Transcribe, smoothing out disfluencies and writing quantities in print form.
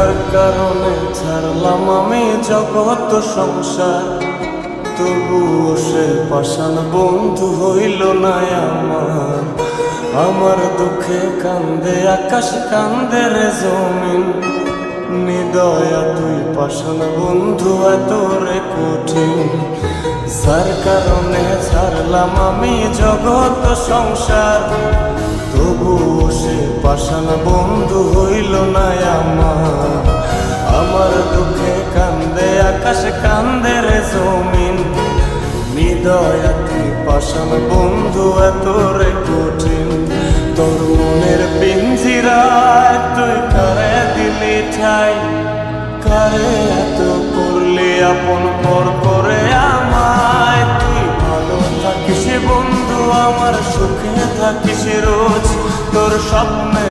যার কারণে ছাড়লাম আমি জগৎ সংসার, তবুও সে পাষাণ বন্ধু হইল না আমার। আমার দুঃখে কান্দে আকাশ, কান্দে রে জমিন, নিদয়া তুই পাষাণ বন্ধু এত রে কঠিন। যার কারণে ছাড়লাম আমি জগৎ সংসার, তবুও সে পাষাণ বন্ধু হইল না আমার। আমার দুঃখে কান্দে আকাশ, কান্দে রে জমিন, নিদয়া তুই পাষাণ বন্ধু এত রে কঠিন। তোর মনের পিঞ্জিরায় তুই কারে দিলি ঠাই, কারে এত করলি আপন পর করে আমায়। তুই ভালো থাকিস বন্ধু আমার, সুখে থাকিস রোজ, তোর স্বপ্নে